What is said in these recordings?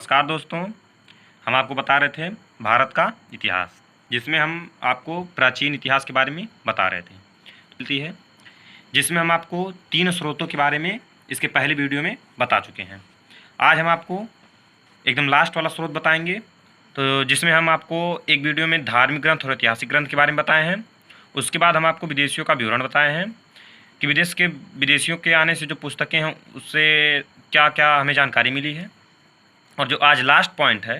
नमस्कार दोस्तों, हम आपको बता रहे थे भारत का इतिहास, जिसमें हम आपको प्राचीन इतिहास के बारे में बता रहे थे मिलती है, जिसमें हम आपको 3 स्रोतों के बारे में इसके पहले वीडियो में बता चुके हैं। आज हम आपको एकदम लास्ट वाला स्रोत बताएंगे, तो जिसमें हम आपको एक वीडियो में धार्मिक ग्रंथ और ऐतिहासिक ग्रंथ के बारे में बताए हैं। उसके बाद हम आपको विदेशियों का विवरण बताए हैं कि विदेशियों के आने से जो पुस्तकें हैं उससे क्या क्या हमें जानकारी मिली है। और जो आज लास्ट पॉइंट है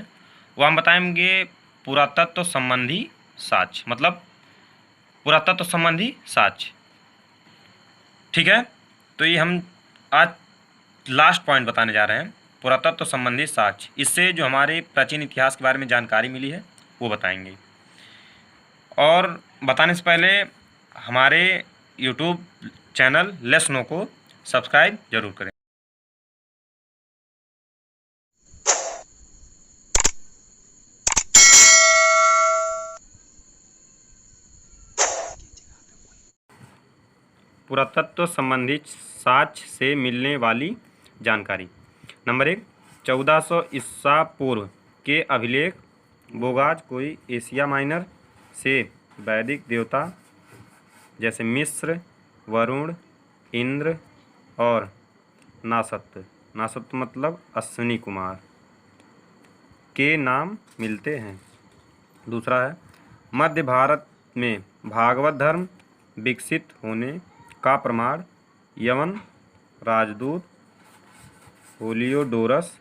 वो हम बताएंगे पुरातत्व संबंधी साक्ष्य, मतलब पुरातत्व संबंधी साक्ष्य। ठीक है, तो ये हम आज लास्ट पॉइंट बताने जा रहे हैं, पुरातत्व संबंधी साक्ष्य। इससे जो हमारे प्राचीन इतिहास के बारे में जानकारी मिली है वो बताएंगे। और बताने से पहले हमारे यूट्यूब चैनल लेट्स नो को सब्सक्राइब जरूर करें। पुरातत्व संबंधी साक्ष्य से मिलने वाली जानकारी। नंबर 1, 1400 ईसा पूर्व के अभिलेख। बोगाज कोई एशिया माइनर से वैदिक देवता जैसे मिस्र, वरुण, इंद्र और नासत्व मतलब अश्विनी कुमार के नाम मिलते हैं। दूसरा है, मध्य भारत में भागवत धर्म विकसित होने का प्रमाण। यवन राजदूत होलियोडोरस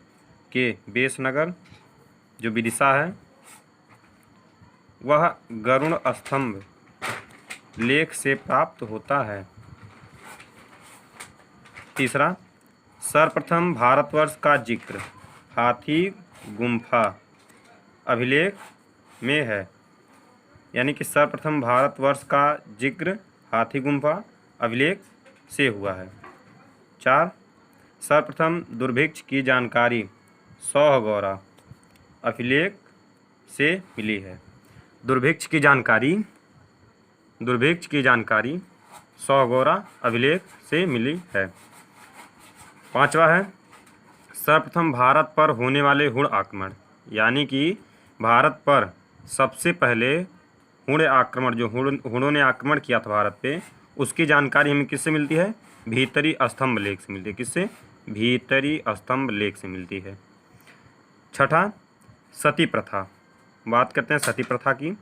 के बेसनगर जो विदिशा है वह गरुड़ स्तंभ लेख से प्राप्त होता है। तीसरा, सर्वप्रथम भारतवर्ष का जिक्र हाथी गुम्फा अभिलेख में है, यानी कि सर्वप्रथम भारतवर्ष का जिक्र हाथी गुम्फा अभिलेख से हुआ है। 4, सर्वप्रथम दुर्भिक्ष की जानकारी सौहगौरा अभिलेख से मिली है। दुर्भिक्ष की जानकारी सौहगौरा अभिलेख से मिली है। 5वां है, सर्वप्रथम भारत पर होने वाले हुण आक्रमण, यानी कि भारत पर सबसे पहले हुण आक्रमण, जो हुणों ने आक्रमण किया था भारत पे, उसकी जानकारी हमें किससे मिलती है? भीतरी स्तंभ लेख से मिलती है। किससे? भीतरी स्तंभ लेख से मिलती है। 6, सती प्रथा। बात करते हैं सती प्रथा की,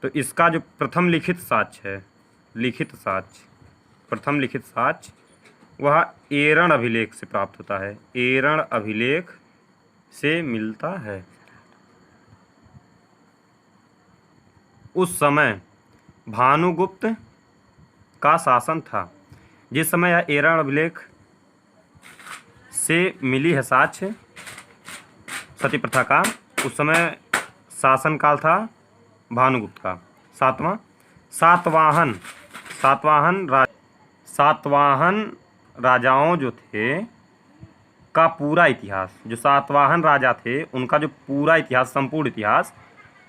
तो इसका जो प्रथम लिखित साक्ष्य है, प्रथम लिखित साक्ष्य वह एरण अभिलेख से प्राप्त होता है। एरण अभिलेख से मिलता है। उस समय भानुगुप्त का शासन था। जिस समय यह एरण अभिलेख से मिली है साक्ष्य सती प्रथा का, उस समय शासनकाल था भानुगुप्त का। 7वां, सातवाहन राजाओं जो थे का पूरा इतिहास, जो सातवाहन राजा थे उनका जो पूरा इतिहास, संपूर्ण इतिहास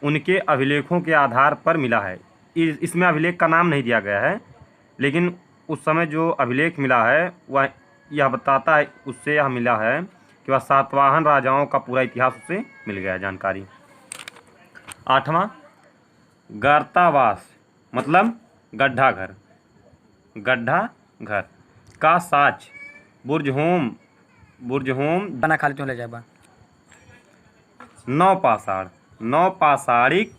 उनके अभिलेखों के आधार पर मिला है। इसमें अभिलेख का नाम नहीं दिया गया है, लेकिन उस समय जो अभिलेख मिला है वह यह बताता है, उससे यह मिला है कि वह सातवाहन राजाओं का पूरा इतिहास उससे मिल गया है जानकारी। 8वां, गर्तावास मतलब गड्ढा घर का साक्ष्य बुर्जहोम बना खाली तो ले जाए नौपाषाणिक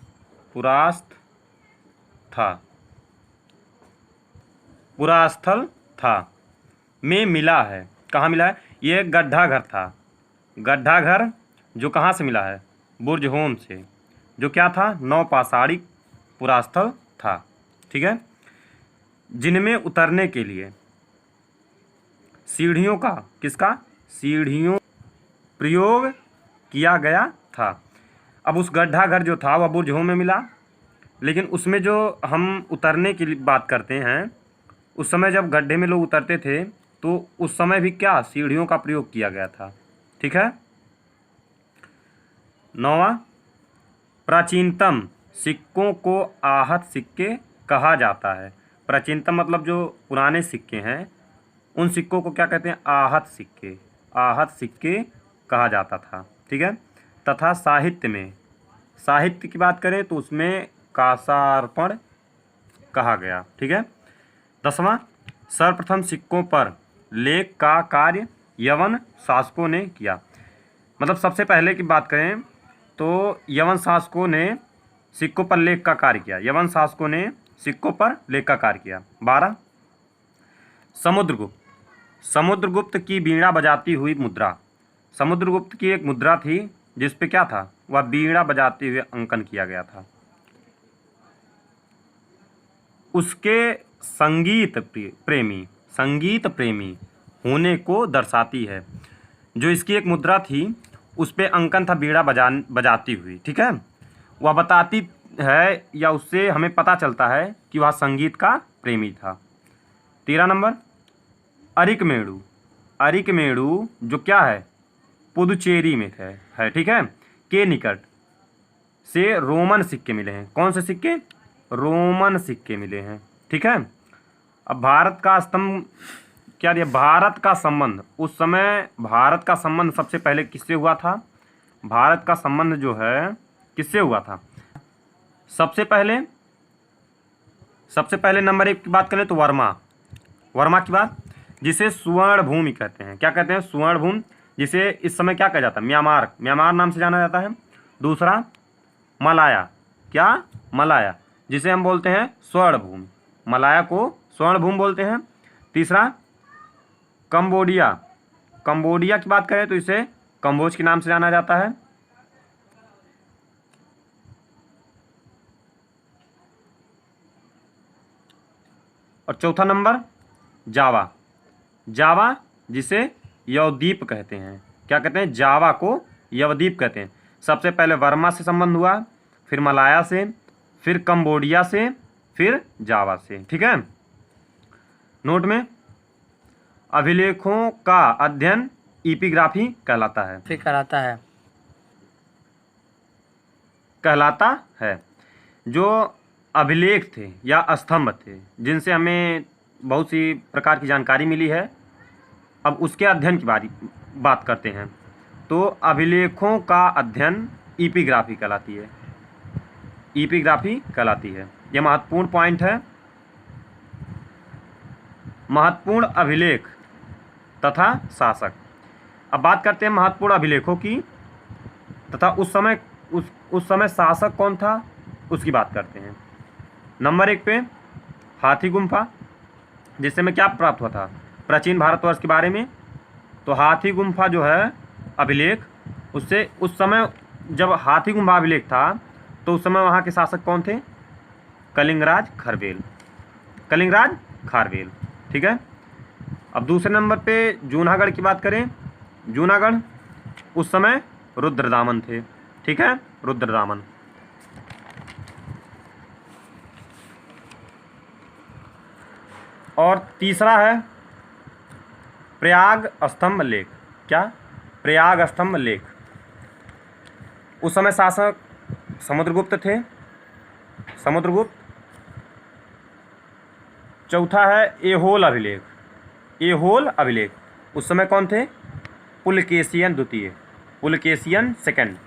पुरास्थल था में मिला है। कहाँ मिला है? ये गड्ढा घर था। गड्ढा घर जो कहाँ से मिला है? बुर्जहोम से, जो क्या था? नौपाषाणिक पुरास्थल था। ठीक है, जिनमें उतरने के लिए सीढ़ियों प्रयोग किया गया था। अब उस गड्ढा घर जो था वह बुर्जहोम में मिला, लेकिन उसमें जो हम उतरने की बात करते हैं, उस समय जब गड्ढे में लोग उतरते थे तो उस समय भी क्या? सीढ़ियों का प्रयोग किया गया था। ठीक है। 9वां, प्राचीनतम सिक्कों को आहत सिक्के कहा जाता है। प्राचीनतम मतलब जो पुराने सिक्के हैं उन सिक्कों को क्या कहते हैं? आहत सिक्के कहा जाता था। ठीक है। तथा साहित्य में, साहित्य की बात करें तो उसमें कासार्पण कहा गया, ठीक है। 10वां, सर्वप्रथम सिक्कों पर लेख का कार्य यवन शासकों ने किया। मतलब सबसे पहले की बात करें तो यवन शासकों ने सिक्कों पर लेख का कार्य किया, यवन शासकों ने सिक्कों पर लेख का कार्य किया। 12, समुद्रगुप्त, समुद्रगुप्त की बीड़ा बजाती हुई मुद्रा। समुद्रगुप्त की एक मुद्रा थी जिस पे क्या था, वह बीड़ा बजाते हुए अंकन किया गया था। उसके संगीत प्रेमी होने को दर्शाती है। जो इसकी एक मुद्रा थी उस पे अंकन था बीड़ा बजाती हुई, ठीक है। वह बताती है या उससे हमें पता चलता है कि वह संगीत का प्रेमी था। 13 नंबर, अरिकमेड़ू, अरिकमेड़ू जो क्या है, पुदुचेरी में है, ठीक है, के निकट से रोमन सिक्के मिले हैं। कौन से सिक्के, रोमन सिक्के मिले हैं, ठीक है। अब भारत का स्तंभ क्या दिया, भारत का संबंध, उस समय भारत का संबंध सबसे पहले किससे हुआ था, भारत का संबंध जो है किससे हुआ था। सबसे पहले नंबर 1 की बात करें तो वर्मा की बात, जिसे सुवर्ण भूमि कहते हैं। क्या कहते हैं, सुवर्ण भूमि, जिसे इस समय क्या कहा जाता है, म्यांमार नाम से जाना जाता है। दूसरा मलाया, क्या, मलाया, जिसे हम बोलते हैं स्वर्ण भूमि, मलाया को स्वर्ण भूमि बोलते हैं। तीसरा कंबोडिया, कंबोडिया की बात करें तो इसे कंबोज के नाम से जाना जाता है। और चौथा नंबर जावा, जावा जिसे यवद्वीप कहते हैं। क्या कहते हैं, जावा को यवद्वीप कहते हैं। सबसे पहले वर्मा से संबंध हुआ, फिर मलाया से, फिर कंबोडिया से, फिर जावा से, ठीक है। नोट में, अभिलेखों का अध्ययन इपिग्राफी कहलाता है, फिर कहलाता है। जो अभिलेख थे या स्तंभ थे जिनसे हमें बहुत सी प्रकार की जानकारी मिली है, अब उसके अध्ययन की बात करते हैं। तो अभिलेखों का अध्ययन इपिग्राफी कहलाती है, इपिग्राफी कहलाती है। यह महत्वपूर्ण पॉइंट है। महत्वपूर्ण अभिलेख तथा शासक। अब बात करते हैं महत्वपूर्ण अभिलेखों की तथा उस समय शासक कौन था उसकी बात करते हैं। नंबर 1 पे हाथी गुम्फा, जिससे में क्या प्राप्त हुआ था, प्राचीन भारतवर्ष के बारे में। तो हाथी गुम्फा जो है अभिलेख, उससे उस समय जब हाथी गुम्फा अभिलेख था तो उस समय वहाँ के शासक कौन थे, कलिंगराज खारवेल, ठीक है। अब दूसरे नंबर पे जूनागढ़ की बात करें, जूनागढ़ उस समय रुद्रदामन थे, ठीक है, रुद्रदामन। और तीसरा है प्रयाग स्तंभ लेख। क्या, प्रयाग स्तंभ लेख। उस समय शासक समुद्रगुप्त थे, समुद्रगुप्त। चौथा है एहोल अभिलेख, एहोल अभिलेख। उस समय कौन थे, पुलकेशियन द्वितीय, पुलकेशियन सेकंड।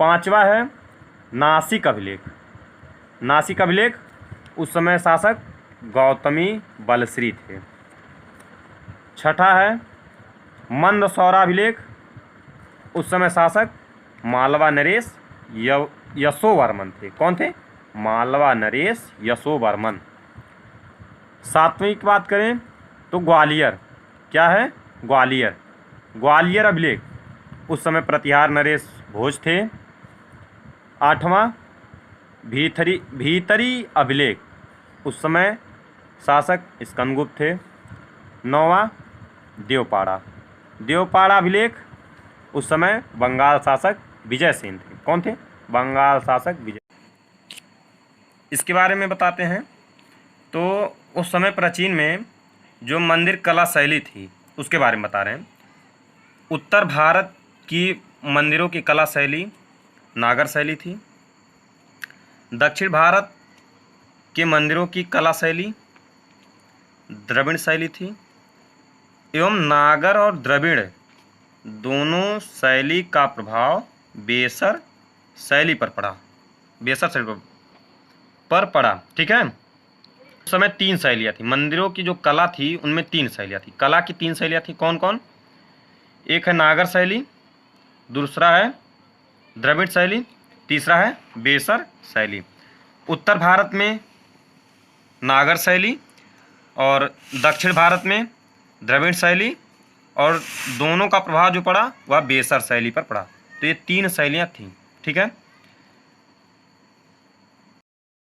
पांचवा है नासिक अभिलेख, नासिक अभिलेख। उस समय शासक गौतमी बलश्री थे। छठा है मंदसौरा अभिलेख। उस समय शासक मालवा नरेश यशोवर्मन थे। कौन थे, मालवा नरेश यशोवर्मन। सातवीं की बात करें तो ग्वालियर, क्या है, ग्वालियर, ग्वालियर अभिलेख। उस समय प्रतिहार नरेश भोज थे। आठवां भीतरी अभिलेख। उस समय शासक स्कंदगुप्त थे। नौवां देवपाड़ा, देवपाड़ा अभिलेख। उस समय बंगाल शासक विजयसेन थे। कौन थे, बंगाल शासक विजय। इसके बारे में बताते हैं। तो उस समय प्राचीन में जो मंदिर कला शैली थी उसके बारे में बता रहे हैं। उत्तर भारत की मंदिरों की कला शैली नागर शैली थी। दक्षिण भारत के मंदिरों की कला शैली द्रविड़ शैली थी। एवं नागर और दोनों शैली का प्रभाव बेसर शैली पर पड़ा, बेसर शैली पर पड़ा। ठीक है, उस समय 3 शैलियाँ थी मंदिरों की, जो कला थी उनमें 3 शैलियाँ थी। कला की 3 शैलियाँ थी, कौन कौन? एक है नागर शैली, दूसरा है द्रविड़ शैली, तीसरा है बेसर शैली। उत्तर भारत में नागर शैली और दक्षिण भारत में द्रविड़ शैली, और दोनों का प्रभाव जो पड़ा वह बेसर शैली पर पड़ा। तो ये 3 शैलियाँ थीं। ठीक है।